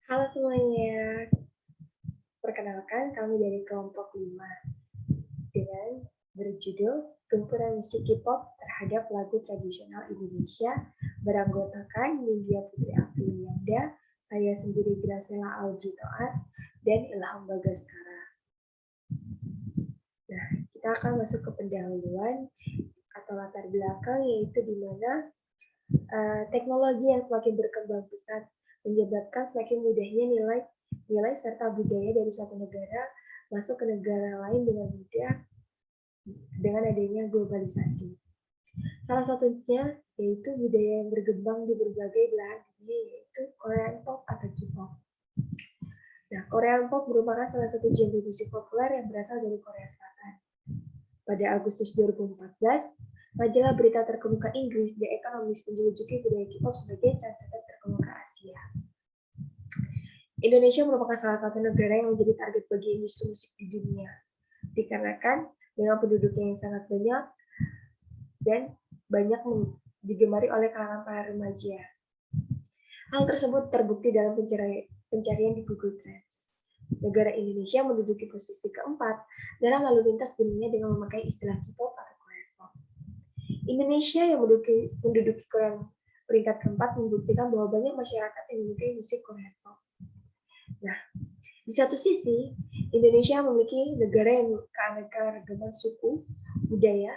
Halo semuanya, perkenalkan kami dari kelompok 5 dengan berjudul Gempuran Musik K-pop terhadap lagu tradisional Indonesia beranggotakan Nindya Putri Aprilianda, saya sendiri Graciela Audrey Toar, dan Ilham Bagaskara. Nah, kita akan masuk ke pendahuluan atau latar belakang yaitu di mana teknologi yang semakin berkembang pesat menyebabkan semakin mudahnya nilai serta budaya dari suatu negara masuk ke negara lain dengan mudah dengan adanya globalisasi. Salah satunya yaitu budaya yang berkembang di berbagai belahan dunia yaitu Korean Pop atau K-pop. Nah, Korean Pop merupakan salah satu genre musik populer yang berasal dari Korea Selatan. Pada Agustus 2014, majalah berita terkemuka Inggris The Economist menjuluki budaya K-pop sebagai trendsetter terkemuka Asia. Indonesia merupakan salah satu negara yang menjadi target bagi industri musik di dunia, dikarenakan dengan penduduknya yang sangat banyak dan banyak digemari oleh kalangan para remaja. Hal tersebut terbukti dalam pencarian di Google Trends. Negara Indonesia menduduki posisi keempat dalam lalu lintas dunia dengan memakai istilah K-pop atau Korean Pop. Indonesia yang menduduki Korean peringkat keempat membuktikan bahwa banyak masyarakat yang menyukai musik Korean Pop. Nah, di satu sisi, Indonesia memiliki negara yang keanekaragaman suku, budaya,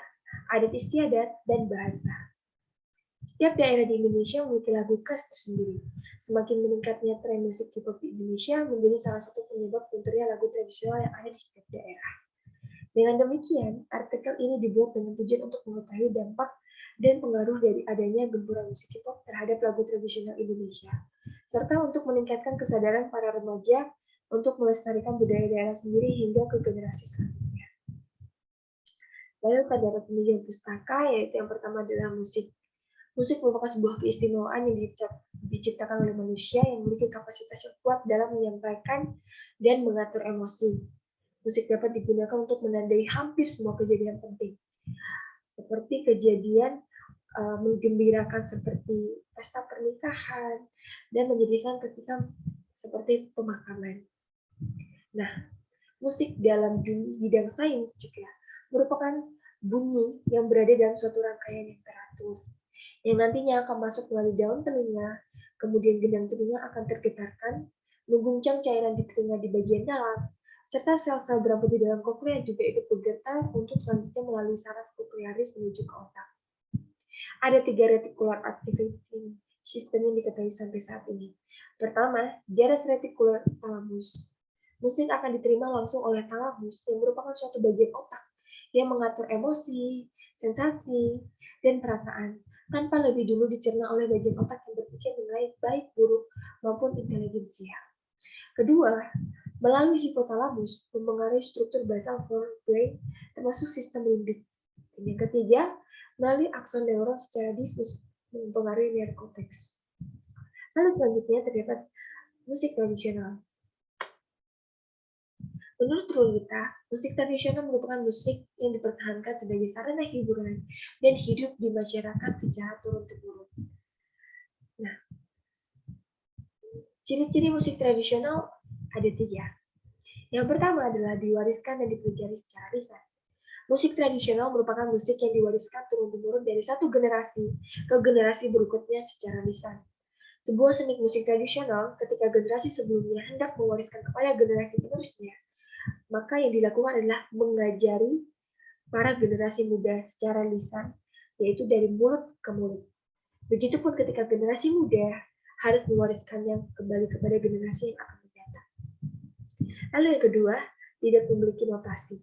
adat istiadat, dan bahasa. Setiap daerah di Indonesia memiliki lagu khas tersendiri. Semakin meningkatnya tren musik K-pop di Indonesia menjadi salah satu penyebab lunturnya lagu tradisional yang ada di setiap daerah. Dengan demikian, artikel ini dibuat dengan tujuan untuk mengetahui dampak dan pengaruh dari adanya gempuran musik K-pop terhadap lagu tradisional Indonesia, serta untuk meningkatkan kesadaran para remaja untuk melestarikan budaya daerah sendiri hingga ke generasi selanjutnya. Lalu terdapat penelitian pustaka, yaitu yang pertama adalah musik. Musik merupakan sebuah keistimewaan yang diciptakan oleh manusia yang memiliki kapasitas yang kuat dalam menyampaikan dan mengatur emosi. Musik dapat digunakan untuk menandai hampir semua kejadian penting, seperti kejadian menggembirakan seperti pesta pernikahan dan menyedihkan ketika seperti pemakaman. Nah, musik dalam bidang sains juga merupakan bunyi yang berada dalam suatu rangkaian yang teratur, yang nantinya akan masuk melalui daun telinga, kemudian gendang telinga akan tergetarkan, mengguncang cairan di telinga di bagian dalam, serta sel-sel berambut di dalam koklea juga ikut bergetar untuk selanjutnya melalui saraf koklearis menuju ke otak. Ada 3 reticular activating system yang diketahui sampai saat ini. Pertama, gyrus reticular thalamus. Musik akan diterima langsung oleh thalamus yang merupakan suatu bagian otak yang mengatur emosi, sensasi, dan perasaan tanpa lebih dulu dicerna oleh bagian otak yang berpikir mengenai baik buruk maupun intelijensia. Kedua, melalui hipotalamus mempengaruhi struktur basal forebrain termasuk sistem limbik. Dan yang ketiga, melalui akson neuron secara difus mempengaruhi neokortex. Lalu selanjutnya terdapat musik tradisional. Menurut Rolita, musik tradisional merupakan musik yang dipertahankan sebagai sarana hiburan dan hidup di masyarakat secara turun-temurun. Nah, ciri-ciri musik tradisional ada 3. Yang pertama adalah diwariskan dan dipelajari secara lisan. Musik tradisional merupakan musik yang diwariskan turun-temurun dari satu generasi ke generasi berikutnya secara lisan. Sebuah seni musik tradisional ketika generasi sebelumnya hendak mewariskan kepada generasi penerusnya, maka yang dilakukan adalah mengajari para generasi muda secara lisan, yaitu dari mulut ke mulut. Begitupun ketika generasi muda harus mewariskannya kembali kepada generasi yang akan datang. Lalu yang kedua, tidak memiliki notasi.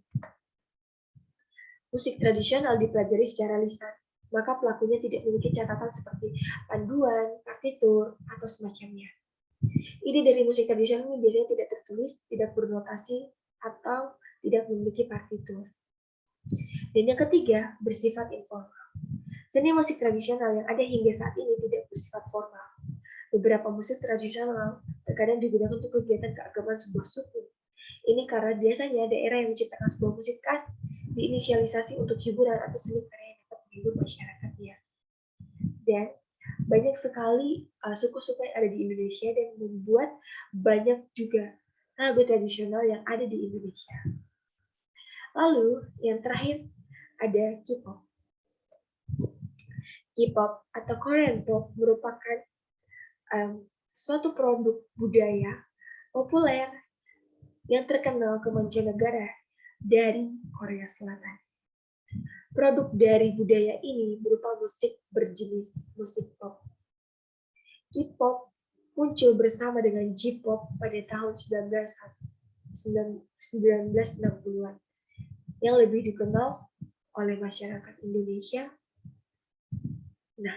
Musik tradisional dipelajari secara lisan, maka pelakunya tidak memiliki catatan seperti panduan, partitur, atau semacamnya. Ide dari musik tradisional ini biasanya tidak tertulis, tidak bernotasi, atau tidak memiliki partitur. Dan yang ketiga, bersifat informal. Seni musik tradisional yang ada hingga saat ini tidak bersifat formal. Beberapa musik tradisional terkadang digunakan untuk kegiatan keagamaan sebuah suku. Ini karena biasanya daerah yang menciptakan sebuah musik khas diinisialisasi untuk hiburan atau seni karya yang dapat menghibur masyarakatnya. Dan banyak sekali suku-suku yang ada di Indonesia dan membuat banyak juga lagu tradisional yang ada di Indonesia. Lalu yang terakhir ada K-pop. K-pop atau Korean pop merupakan suatu produk budaya populer yang terkenal ke mancanegara dari Korea Selatan. Produk dari budaya ini berupa musik berjenis musik pop. K-pop muncul bersama dengan J-pop pada tahun 1960-an yang lebih dikenal oleh masyarakat Indonesia. Nah,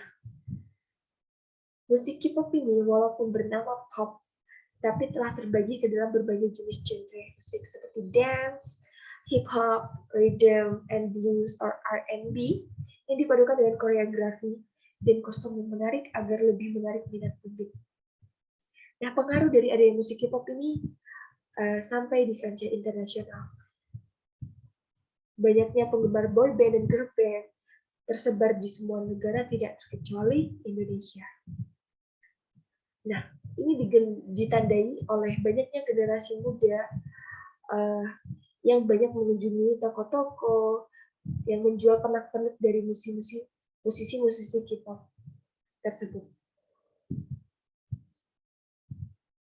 musik K-pop ini walaupun bernama pop, tapi telah terbagi ke dalam berbagai jenis genre musik seperti dance, hip hop, rhythm and blues or R&B yang dipadukan dengan koreografi dan kostum yang menarik agar lebih menarik minat publik. Nah, pengaruh dari adanya musik K-pop ini sampai di kancah internasional. Banyaknya penggemar boy band dan girl band tersebar di semua negara tidak terkecuali Indonesia. Nah, ini ditandai oleh banyaknya generasi muda yang banyak mengunjungi toko-toko yang menjual pernak-pernik dari musisi-musisi K-pop tersebut.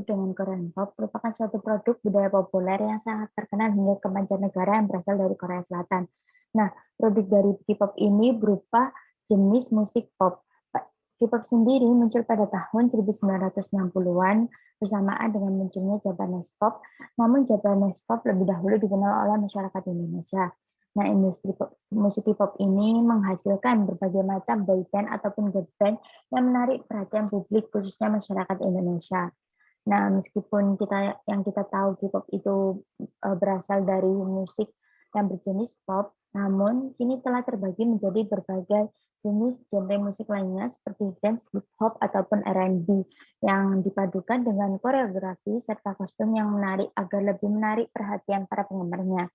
Dengan Korean Pop merupakan suatu produk budaya populer yang sangat terkenal hingga ke mancanegara yang berasal dari Korea Selatan. Nah, produk dari K-pop ini berupa jenis musik pop. K-pop sendiri muncul pada tahun 1960-an bersamaan dengan munculnya Japanese Pop, namun Japanese Pop lebih dahulu dikenal oleh masyarakat Indonesia. Nah, industri musik K-pop ini menghasilkan berbagai macam boy band ataupun girl band yang menarik perhatian publik khususnya masyarakat Indonesia. Nah, meskipun yang kita tahu K-pop itu berasal dari musik yang berjenis pop, namun kini telah terbagi menjadi berbagai jenis genre musik lainnya seperti dance, hip hop ataupun R&B yang dipadukan dengan koreografi serta kostum yang menarik agar lebih menarik perhatian para penggemarnya.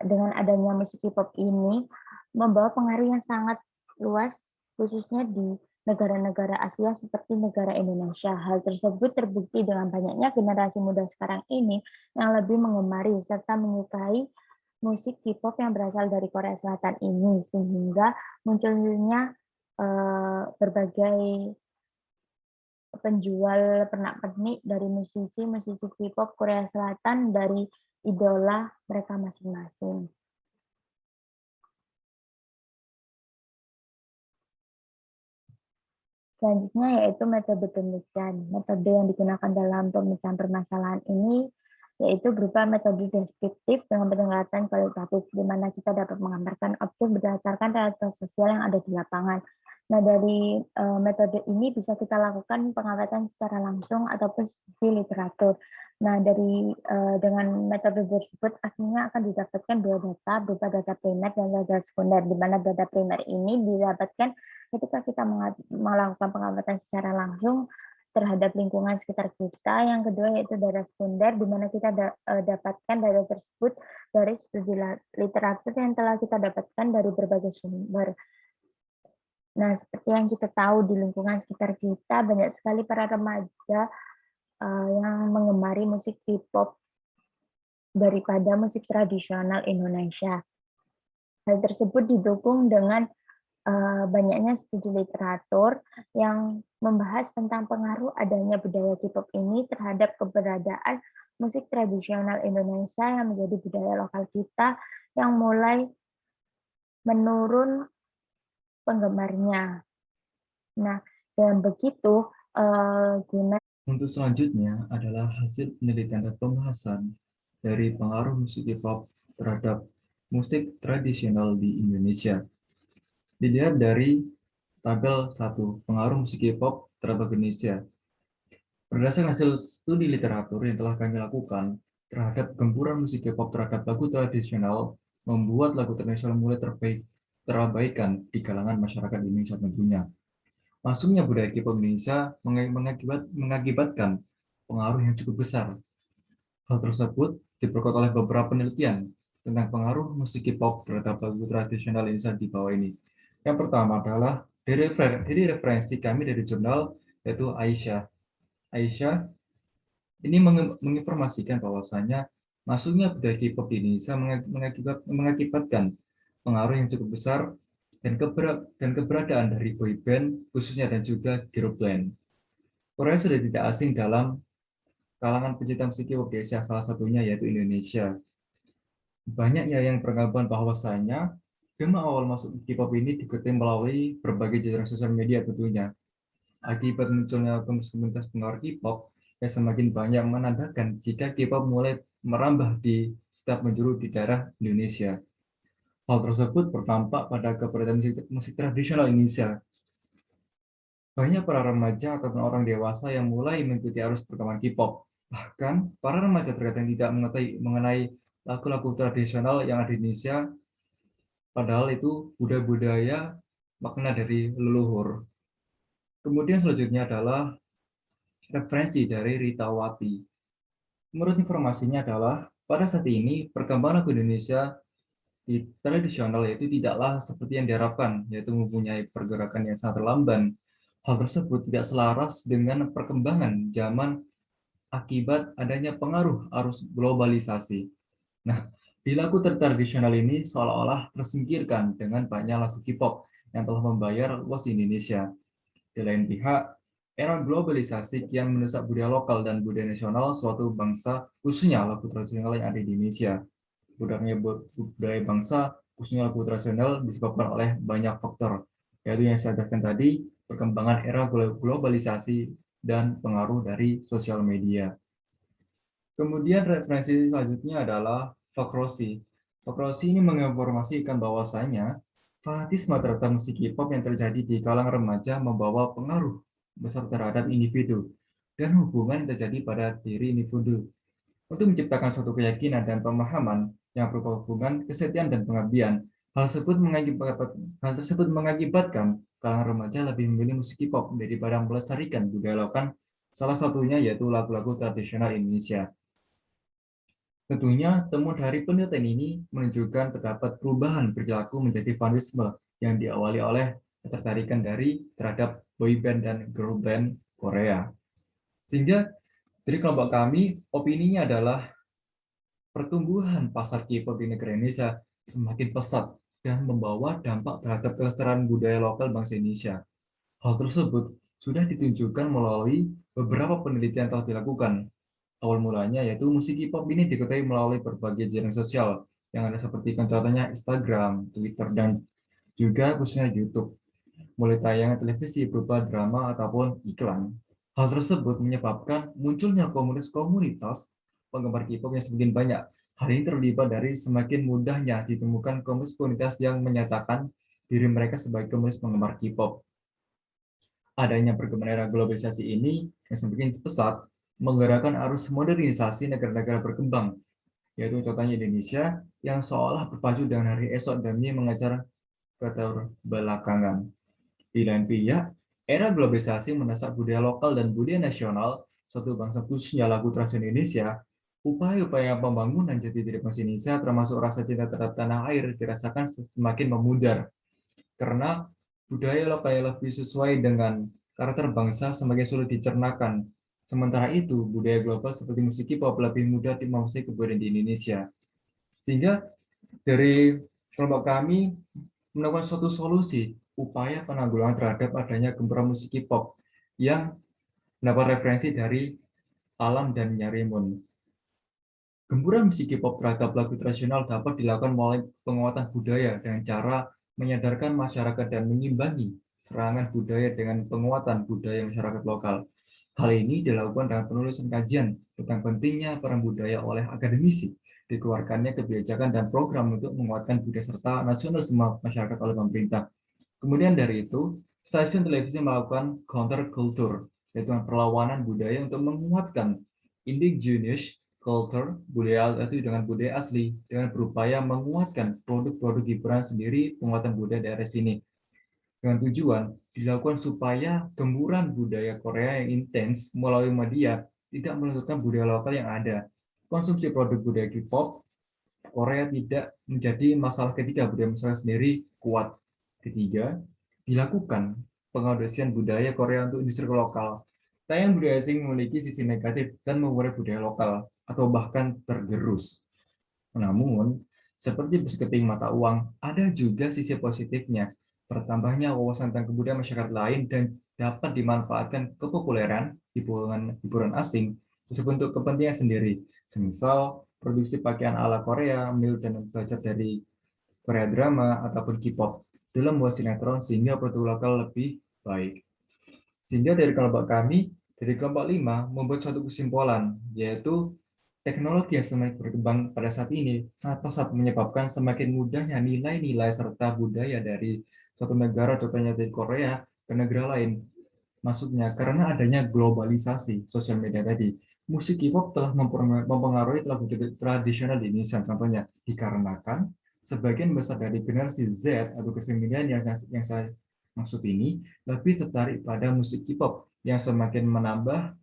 Dengan adanya musik K-pop ini membawa pengaruh yang sangat luas khususnya di negara-negara Asia seperti negara Indonesia. Hal tersebut terbukti dengan banyaknya generasi muda sekarang ini yang lebih mengemari serta menyukai musik K-pop yang berasal dari Korea Selatan ini, sehingga munculnya berbagai penjual pernak-pernik dari musisi-musisi K-pop Korea Selatan dari idola mereka masing-masing. Selanjutnya yaitu metode penelitian. Metode yang digunakan dalam pemecahan permasalahan ini yaitu berupa metode deskriptif dengan pendekatan kualitatif, di mana kita dapat menggambarkan objek berdasarkan realitas sosial yang ada di lapangan. Nah, dari metode ini bisa kita lakukan pengamatan secara langsung ataupun di literatur. Nah, dengan metode tersebut akhirnya akan didapatkan dua data berupa data primer dan data sekunder, di mana data primer ini didapatkan ketika kita melakukan pengamatan secara langsung terhadap lingkungan sekitar kita. Yang kedua yaitu data sekunder, di mana kita dapatkan data tersebut dari studi literatur yang telah kita dapatkan dari berbagai sumber. Nah, seperti yang kita tahu di lingkungan sekitar kita, banyak sekali para remaja yang mengemari musik K-pop daripada musik tradisional Indonesia. Hal tersebut didukung dengan banyaknya studi literatur yang membahas tentang pengaruh adanya budaya K-pop ini terhadap keberadaan musik tradisional Indonesia yang menjadi budaya lokal kita yang mulai menurun penggemarnya. Nah, dengan begitu guna. Untuk selanjutnya adalah hasil penelitian dan pembahasan dari pengaruh musik K-pop terhadap musik tradisional di Indonesia. Dilihat dari tabel 1, pengaruh musik K-pop terhadap Indonesia. Berdasarkan hasil studi literatur yang telah kami lakukan terhadap gempuran musik K-pop terhadap lagu tradisional, membuat lagu tradisional mulai terabaikan di kalangan masyarakat Indonesia tentunya. Masuknya budaya K-pop Indonesia mengakibatkan pengaruh yang cukup besar. Hal tersebut diperkuat oleh beberapa penelitian tentang pengaruh musik K-pop terhadap lagu tradisional Indonesia di bawah ini. Yang pertama adalah Dari referensi kami dari jurnal yaitu Aisyah. Aisyah ini menginformasikan bahwasanya masuknya budaya K-pop di Indonesia mengakibatkan pengaruh yang cukup besar dan keberadaan dari boyband khususnya dan juga girl band. Korea sudah tidak asing dalam kalangan pecinta musik K-pop di Asia, salah satunya yaitu Indonesia. Banyak ya yang beranggapan bahwasanya tema awal masuk K-pop ini diketahui melalui berbagai jaringan sosial media tentunya. Akibat munculnya komunitas pengaruh K-pop yang semakin banyak menandakan jika K-pop mulai merambah di setiap penjuru di daerah Indonesia. Hal tersebut berdampak pada keberadaan musik tradisional Indonesia. Banyak para remaja ataupun orang dewasa yang mulai mengikuti arus perkembangan K-pop. Bahkan, para remaja terkadang tidak mengetahui mengenai lagu-lagu tradisional yang ada di Indonesia, padahal itu budaya-budaya makna dari leluhur. Kemudian selanjutnya adalah referensi dari Rita Wati. Menurut informasinya adalah, pada saat ini perkembangan lagu Indonesia di tradisional yaitu tidaklah seperti yang diharapkan, yaitu mempunyai pergerakan yang sangat lamban. Hal tersebut tidak selaras dengan perkembangan zaman akibat adanya pengaruh arus globalisasi. Nah, di lagu tradisional ini seolah-olah tersingkirkan dengan banyak lagu K-pop yang telah membayar luas di Indonesia. Di lain pihak, era globalisasi kian mendesak budaya lokal dan budaya nasional suatu bangsa, khususnya lagu tradisional yang ada di Indonesia. Budaya bangsa, khususnya lagu tradisional, disebabkan oleh banyak faktor, yaitu yang saya katakan tadi, perkembangan era globalisasi dan pengaruh dari sosial media. Kemudian referensi selanjutnya adalah Folk Rossi. Folk Rossi ini menginformasikan bahwasanya fanatisme terhadap musik K-pop yang terjadi di kalangan remaja membawa pengaruh besar terhadap individu dan hubungan yang terjadi pada diri individu untuk menciptakan suatu keyakinan dan pemahaman yang berupa hubungan, kesetiaan, dan pengabdian. Hal tersebut mengakibatkan kalangan remaja lebih memilih musik K-pop daripada melestarikan budaya lokal, salah satunya yaitu lagu-lagu tradisional Indonesia. Tentunya, temuan dari penelitian ini menunjukkan terdapat perubahan perilaku menjadi fanatisme yang diawali oleh ketertarikan terhadap boyband dan girl band Korea. Sehingga dari kelompok kami, opininya adalah pertumbuhan pasar K-pop di negara Indonesia semakin pesat dan membawa dampak terhadap kelestarian budaya lokal bangsa Indonesia. Hal tersebut sudah ditunjukkan melalui beberapa penelitian yang telah dilakukan. Awal mulanya yaitu musik K-pop ini diketahui melalui berbagai jaringan sosial yang ada seperti contohnya Instagram, Twitter, dan juga khususnya YouTube. Mulai tayangan televisi berupa drama ataupun iklan. Hal tersebut menyebabkan munculnya komunitas-komunitas penggemar K-pop yang semakin banyak. Hal ini terlibat dari semakin mudahnya ditemukan komunitas yang menyatakan diri mereka sebagai komunitas penggemar K-pop. Adanya perkembangan era globalisasi ini yang semakin pesat menggerakkan arus modernisasi negara-negara berkembang, yaitu contohnya Indonesia yang seolah berpacu dengan hari esok demi mengejar keterbelakangan. Di lain pihak, era globalisasi mendesak budaya lokal dan budaya nasional suatu bangsa khususnya lagu tradisional Indonesia. Upaya-upaya pembangunan jati diri bangsa Indonesia termasuk rasa cinta terhadap tanah air dirasakan semakin memudar karena budaya lokal yang lebih sesuai dengan karakter bangsa semakin sulit dicernakan. Sementara itu, budaya global seperti musik K-pop lebih mudah dimasuki kebudayaan di Indonesia. Sehingga dari kelompok kami menemukan suatu solusi upaya penanggulangan terhadap adanya gempuran musik K-pop yang mendapat referensi dari Alam dan Nyarimun. Gempuran musik K-pop terhadap lagu tradisional dapat dilakukan melalui penguatan budaya dengan cara menyadarkan masyarakat dan mengimbangi serangan budaya dengan penguatan budaya masyarakat lokal. Hal ini dilakukan dengan penulisan kajian tentang pentingnya peran budaya oleh akademisi, dikeluarkannya kebijakan dan program untuk menguatkan budaya serta nasionalisme masyarakat oleh pemerintah. Kemudian dari itu, stasiun televisi melakukan counter culture, yaitu perlawanan budaya untuk menguatkan indigenous culture, budaya itu dengan budaya asli, dengan berupaya menguatkan produk-produk hiburan sendiri, penguatan budaya daerah sini. Dengan tujuan dilakukan supaya gemburan budaya Korea yang intens melalui media tidak menentukan budaya lokal yang ada. Konsumsi produk budaya K-pop Korea tidak menjadi masalah ketika budaya masyarakat sendiri kuat. Ketiga, dilakukan pengaudisian budaya Korea untuk industri lokal. Tayangan budaya asing memiliki sisi negatif dan mengurangi budaya lokal atau bahkan tergerus. Namun, seperti berseketing mata uang, ada juga sisi positifnya. Bertambahnya wawasan tentang kebudayaan masyarakat lain dan dapat dimanfaatkan kepopuleran hiburan asing untuk kepentingan sendiri. Semisal produksi pakaian ala Korea, dan belajar dari Korea drama ataupun K-pop dalam membuat sinetron sehingga produk lokal lebih baik. Sehingga dari kelompok 5 membuat suatu kesimpulan, yaitu teknologi yang semakin berkembang pada saat ini sangat pesat menyebabkan semakin mudahnya nilai-nilai serta budaya dari suatu negara, contohnya dari Korea, ke negara lain. Maksudnya, karena adanya globalisasi sosial media tadi, musik K-pop telah mempengaruhi lagu tradisional di Indonesia, contohnya, dikarenakan sebagian besar dari generasi Z atau kesenian yang saya maksud ini lebih tertarik pada musik K-pop yang semakin menambah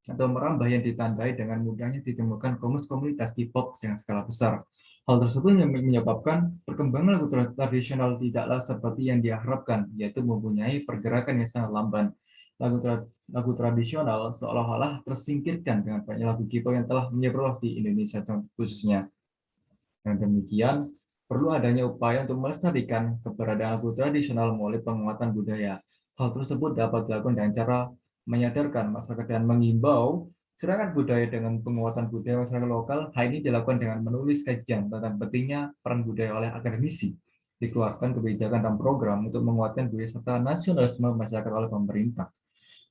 atau merambah yang ditandai dengan mudahnya ditemukan komunitas K-pop dengan skala besar. Hal tersebut menyebabkan perkembangan lagu tradisional tidaklah seperti yang diharapkan, yaitu mempunyai pergerakan yang sangat lamban. Lagu tradisional seolah-olah tersingkirkan dengan banyak lagu K-pop yang telah menyebar di Indonesia khususnya. Dan demikian, perlu adanya upaya untuk melestarikan keberadaan lagu tradisional melalui penguatan budaya. Hal tersebut dapat dilakukan dengan cara menyadarkan masyarakat dan mengimbau serangan budaya dengan penguatan budaya masyarakat lokal. Hal ini dilakukan dengan menulis kajian tentang pentingnya peran budaya oleh akademisi, dikeluarkan kebijakan dan program untuk menguatkan budaya serta nasionalisme masyarakat oleh pemerintah.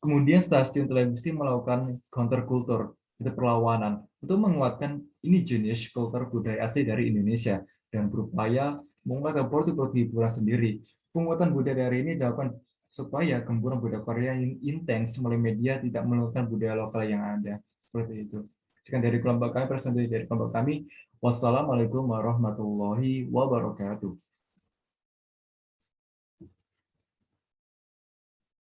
Kemudian stasiun televisi melakukan counterculture, itu perlawanan, untuk menguatkan ini jenis kultur budaya asli dari Indonesia dan berupaya mengembangkan produk-produk hiburan sendiri. Penguatan budaya dari ini dilakukan supaya gempuran budaya Korea yang intens melalui media tidak melupakan budaya lokal yang ada. Seperti itu. Sekian dari kelompok kami, presentasi dari kelompok kami. Wassalamualaikum warahmatullahi wabarakatuh.